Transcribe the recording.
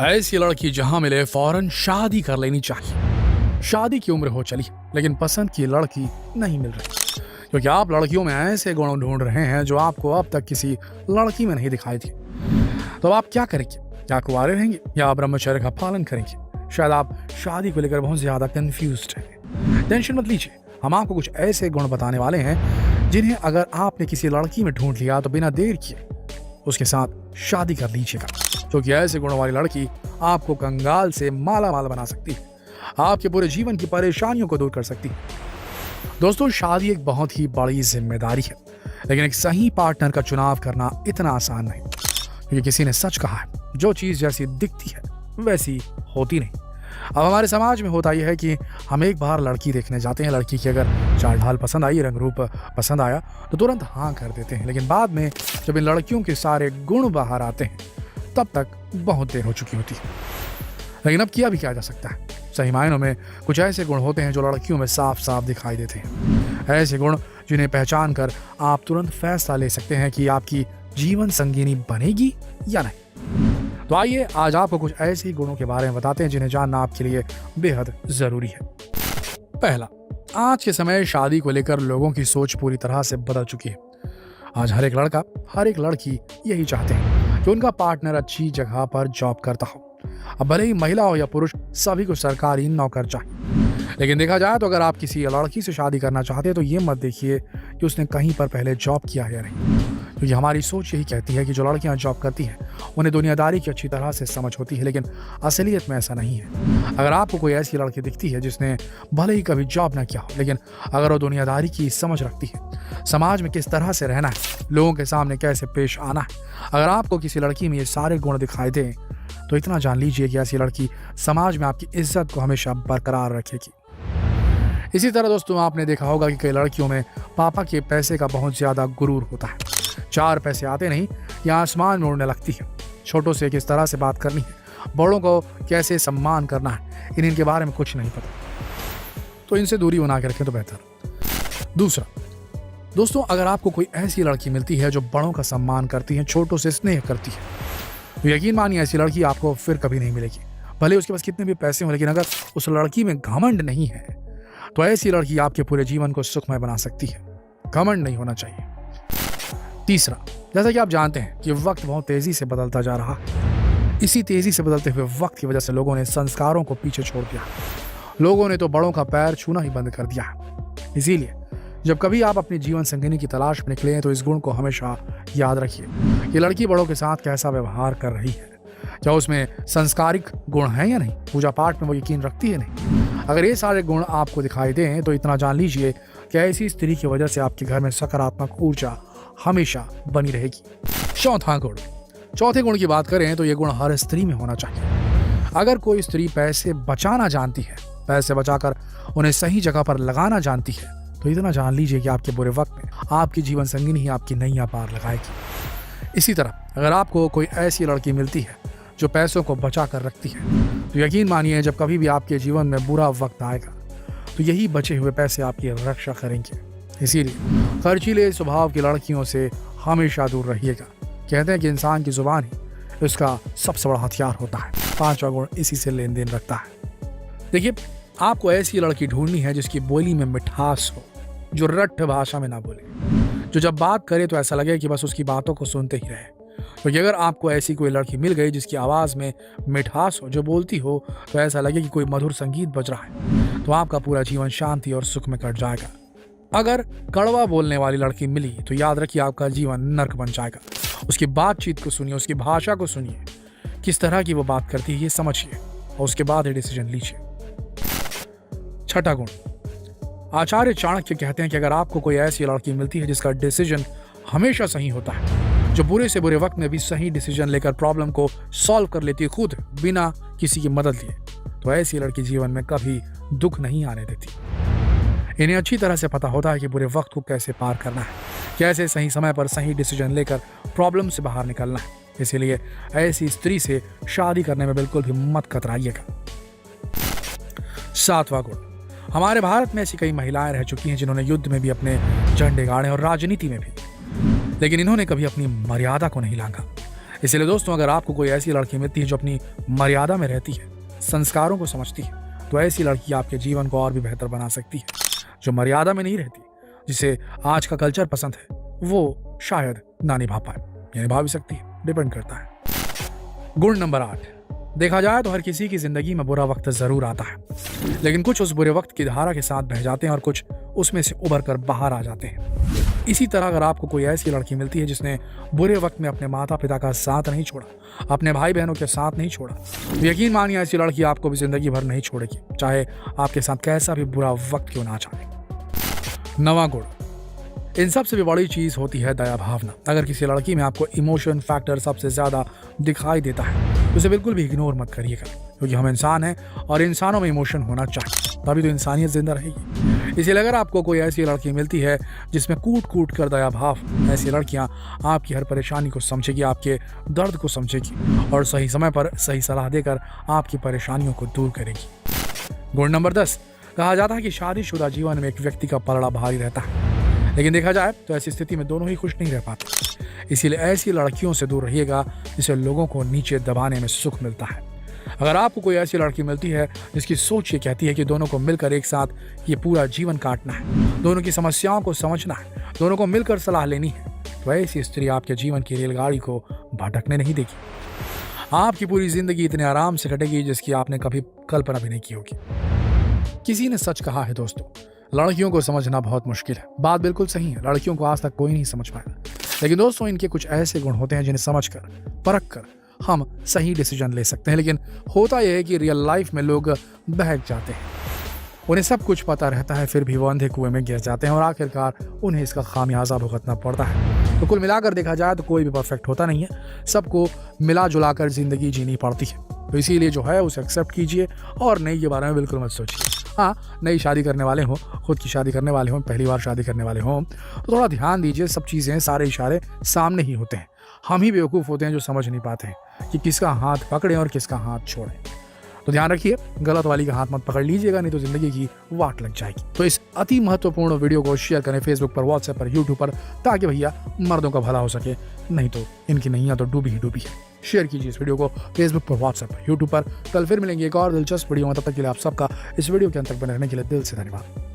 ऐसी लड़की जहां मिले फौरन शादी कर लेनी चाहिए। शादी की उम्र हो चली लेकिन पसंद की लड़की नहीं मिल रही, क्योंकि आप लड़कियों में ऐसे गुण ढूंढ रहे हैं जो आपको अब तक किसी लड़की में नहीं दिखाई दी। तो अब आप क्या करेंगे? क्या कुंवारे रहेंगे या ब्रह्मचर्य का पालन करेंगे? शायद आप शादी को लेकर बहुत ज्यादा कंफ्यूज्ड हैं। टेंशन मत लीजिए, हम आपको कुछ ऐसे गुण बताने वाले हैं जिन्हें अगर आपने किसी लड़की में ढूंढ लिया तो बिना देर किए उसके साथ शादी कर लीजिएगा, क्योंकि ऐसे गुणों वाली लड़की आपको कंगाल से माला माल बना सकती है, आपके पूरे जीवन की परेशानियों को दूर कर सकती है। दोस्तों, शादी एक बहुत ही बड़ी जिम्मेदारी है, लेकिन एक सही पार्टनर का चुनाव करना इतना आसान नहीं, क्योंकि किसी ने सच कहा है, जो चीज जैसी दिखती है वैसी होती नहीं। अब हमारे समाज में होता यह है कि हम एक बार लड़की देखने जाते हैं, लड़की की अगर चाल ढाल पसंद आई, रंग रूप पसंद आया तो तुरंत हाँ कर देते हैं, लेकिन बाद में जब इन लड़कियों के सारे गुण बाहर आते हैं तब तक बहुत देर हो चुकी होती है। लेकिन अब किया भी क्या जा सकता है? सही मायनों में कुछ ऐसे गुण होते हैं जो लड़कियों में साफ साफ दिखाई देते हैं, ऐसे गुण जिन्हें पहचान कर आप तुरंत फैसला ले सकते हैं कि आपकी जीवन संगिनी बनेगी या नहीं। तो आइए आज आपको कुछ ऐसे ही गुणों के बारे में बताते हैं जिन्हें जानना आपके लिए बेहद जरूरी है। पहला, आज के समय शादी को लेकर लोगों की सोच पूरी तरह से बदल चुकी है। आज हर एक लड़का, हर एक लड़की यही चाहते हैं कि उनका पार्टनर अच्छी जगह पर जॉब करता हो। अब भले ही महिला हो या पुरुष, सभी को सरकारी नौकर चाहिए। लेकिन देखा जाए तो अगर आप किसी लड़की से शादी करना चाहते हैं तो ये मत देखिए कि उसने कहीं पर पहले जॉब किया है या नहीं, क्योंकि हमारी सोच यही कहती है कि जो लड़कियां जॉब करती हैं उन्हें दुनियादारी की अच्छी तरह से समझ होती है, लेकिन असलियत में ऐसा नहीं है। अगर आपको कोई ऐसी लड़की दिखती है जिसने भले ही कभी जॉब ना किया हो, लेकिन अगर वो दुनियादारी की समझ रखती है, समाज में किस तरह से रहना है, लोगों के सामने कैसे पेश आना है, अगर आपको किसी लड़की में ये सारे गुण दिखाई दें तो इतना जान लीजिए कि ऐसी लड़की समाज में आपकी इज्जत को हमेशा बरकरार रखेगी। इसी तरह दोस्तों, आपने देखा होगा कि कई लड़कियों में पापा के पैसे का बहुत ज्यादा गुरूर होता है। चार पैसे आते नहीं या आसमान में उड़ने लगती है। छोटों से किस तरह से बात करनी है, बड़ों को कैसे सम्मान करना है, इनके बारे में कुछ नहीं पता, तो इनसे दूरी बना के रखें तो बेहतर। दूसरा दोस्तों, अगर आपको कोई ऐसी लड़की मिलती है जो बड़ों का सम्मान करती है, छोटों से स्नेह करती है, तो यकीन मानिए ऐसी लड़की आपको फिर कभी नहीं मिलेगी। भले उसके पास कितने भी पैसे हों, लेकिन अगर उस लड़की में घमंड नहीं है तो ऐसी लड़की आपके पूरे जीवन को सुखमय बना सकती है। घमंड नहीं होना चाहिए। तीसरा, जैसा कि आप जानते हैं कि वक्त बहुत तेजी से बदलता जा रहा है। इसी तेजी से बदलते हुए वक्त की वजह से लोगों ने संस्कारों को पीछे छोड़ दिया। लोगों ने तो बड़ों का पैर छूना ही बंद कर दिया है। इसीलिए जब कभी आप अपनी जीवन संगिनी की तलाश में निकले तो इस गुण को हमेशा याद रखिए कि लड़की बड़ों के साथ कैसा व्यवहार कर रही है, क्या उसमें संस्कारिक गुण है या नहीं, पूजा पाठ में वो यकीन रखती है नहीं। अगर ये सारे गुण आपको दिखाई दें तो इतना जान लीजिए कि ऐसी स्त्री की वजह से आपके घर में सकारात्मक ऊर्जा हमेशा बनी रहेगी। चौथा गुण, चौथे गुण की बात करें तो ये गुण हर स्त्री में होना चाहिए। अगर कोई स्त्री पैसे बचाना जानती है, पैसे बचाकर उन्हें सही जगह पर लगाना जानती है, तो इतना जान लीजिए कि आपके बुरे वक्त में आपकी जीवन संगिनी ही आपकी नैया पार लगाएगी। इसी तरह अगर आपको कोई ऐसी लड़की मिलती है जो पैसों को बचा कर रखती है, तो यकीन मानिए जब कभी भी आपके जीवन में बुरा वक्त आएगा तो यही बचे हुए पैसे आपकी रक्षा करेंगे। इसीलिए खर्चीले स्वभाव की लड़कियों से हमेशा दूर रहिएगा। कहते हैं कि इंसान की जुबान ही उसका सबसे बड़ा हथियार होता है। पांचवा गुण इसी से लेन देन रखता है। देखिए, आपको ऐसी लड़की ढूंढनी है जिसकी बोली में मिठास हो, जो रट्ठ भाषा में ना बोले, जो जब बात करे तो ऐसा लगे कि बस उसकी बातों को सुनते ही रहे। क्योंकि अगर आपको ऐसी कोई लड़की मिल गई जिसकी आवाज में मिठास हो, जो बोलती हो तो ऐसा लगे कि कोई मधुर संगीत बज रहा है, तो आपका पूरा जीवन शांति और सुख में कट जाएगा। अगर कड़वा बोलने वाली लड़की मिली तो याद रखिए आपका जीवन नर्क बन जाएगा। उसकी बातचीत को सुनिए, उसकी भाषा को सुनिए, किस तरह की वो बात करती है ये समझिए और उसके बाद ये डिसीजन लीजिए। छठा गुण, आचार्य चाणक्य कहते हैं कि अगर आपको कोई ऐसी लड़की मिलती है जिसका डिसीजन हमेशा सही होता है, जो बुरे से बुरे वक्त में भी सही डिसीजन लेकर प्रॉब्लम को सॉल्व कर लेती है खुद बिना किसी की मदद लिए, तो ऐसी लड़की जीवन में कभी दुख नहीं आने देती। इन्हें अच्छी तरह से पता होता है कि बुरे वक्त को कैसे पार करना है, कैसे सही समय पर सही डिसीजन लेकर प्रॉब्लम से बाहर निकलना है। इसीलिए ऐसी स्त्री से शादी करने में बिल्कुल भी मत कतराइएगा। सातवां गुण, हमारे भारत में ऐसी कई महिलाएं रह चुकी हैं जिन्होंने युद्ध में भी अपने झंडे गाड़े और राजनीति में भी। लेकिन इन्होंने कभी अपनी मर्यादा को नहीं लांघा। इसलिए दोस्तों, अगर आपको कोई ऐसी लड़की मिलती है जो अपनी मर्यादा में रहती है, संस्कारों को समझती है, तो ऐसी लड़की आपके जीवन को और भी बेहतर बना सकती है। जो मर्यादा में नहीं रहती, जिसे आज का कल्चर पसंद है, वो शायद ना निभा पाए या निभा भी सकती है, डिपेंड करता है। गुण नंबर 8, देखा जाए तो हर किसी की जिंदगी में बुरा वक्त जरूर आता है, लेकिन कुछ उस बुरे वक्त की धारा के साथ बह जाते हैं और कुछ उसमें से उभर कर बाहर आ जाते हैं। इसी तरह अगर आपको कोई ऐसी लड़की मिलती है जिसने बुरे वक्त में अपने माता पिता का साथ नहीं छोड़ा, अपने भाई बहनों के साथ नहीं छोड़ा, तो यकीन मानिए ऐसी लड़की आपको भी जिंदगी भर नहीं छोड़ेगी, चाहे आपके साथ कैसा भी बुरा वक्त क्यों ना जाए। 9वां गुण, इन सबसे भी बड़ी चीज होती है दया भावना। अगर किसी लड़की में आपको इमोशन फैक्टर सबसे ज्यादा दिखाई देता है, तो उसे बिल्कुल भी इग्नोर मत करिएगा, क्योंकि हम इंसान हैं और इंसानों में इमोशन होना चाहिए, तभी तो इंसानियत जिंदा रहेगी। इसीलिए अगर आपको कोई ऐसी लड़की मिलती है जिसमें कूट कूट कर दया भाव, ऐसी लड़कियां आपकी हर परेशानी को समझेगी, आपके दर्द को समझेगी और सही समय पर सही सलाह देकर आपकी परेशानियों को दूर करेगी। गुण नंबर 10, कहा जाता है कि शादीशुदा जीवन में एक व्यक्ति का पलड़ा भारी रहता है, लेकिन देखा जाए तो ऐसी स्थिति में दोनों ही खुश नहीं रह पाते। इसीलिए ऐसी लड़कियों से दूर रहिएगा जिसे लोगों को नीचे दबाने में सुख मिलता है। अगर आपको कोई ऐसी लड़की मिलती है जिसकी सोच ये कहती है कि दोनों को मिलकर एक साथ ये पूरा जीवन काटना है, दोनों की समस्याओं को समझना है, दोनों को मिलकर सलाह लेनी है, तो ऐसी स्त्री आपके जीवन की रेलगाड़ी को भटकने नहीं देगी। आपकी पूरी जिंदगी इतने आराम से कटेगी जिसकी आपने कभी कल्पना भी नहीं की होगी। किसी ने सच कहा है दोस्तों, लड़कियों को समझना बहुत मुश्किल है। बात बिल्कुल सही है, लड़कियों को आज तक कोई नहीं समझ पाया, लेकिन दोस्तों इनके कुछ ऐसे गुण होते हैं जिन्हें समझकर, परखकर हम सही डिसीजन ले सकते हैं। लेकिन होता यह है कि रियल लाइफ में लोग बहक जाते हैं, उन्हें सब कुछ पता रहता है, फिर भी वो अंधे कुएं में गिर जाते हैं और आखिरकार उन्हें इसका खामियाजा भुगतना पड़ता है। तो कुल मिलाकर देखा जाए तो कोई भी परफेक्ट होता नहीं है, सबको मिला जुला कर जिंदगी जीनी पड़ती है। तो इसीलिए जो है उसे एक्सेप्ट कीजिए और नई के बारे में बिल्कुल मत सोचिए। हाँ, नई शादी करने वाले हों, खुद की शादी करने वाले हों, पहली बार शादी करने वाले हों, तो थोड़ा ध्यान दीजिए, सब चीज़ें, सारे इशारे सामने ही होते हैं। हम ही बेवकूफ़ होते हैं जो समझ नहीं पाते हैं कि किसका हाथ पकड़ें और किसका हाथ छोड़ें। तो ध्यान रखिए, गलत वाली का हाथ मत पकड़ लीजिएगा, नहीं तो जिंदगी की वाट लग जाएगी। तो इस अति महत्वपूर्ण वीडियो को शेयर करें फेसबुक पर, व्हाट्सएप पर, यूट्यूब पर, ताकि भैया मर्दों का भला हो सके, नहीं तो इनकी नैया तो डूबी ही डूबी है। शेयर कीजिए इस वीडियो को फेसबुक पर, व्हाट्सएप पर, यूट्यूब पर। कल फिर मिलेंगे एक और दिलचस्प वीडियो में, तब तक के लिए आप सबका इस वीडियो के अंत तक बने रहने के लिए दिल से धन्यवाद।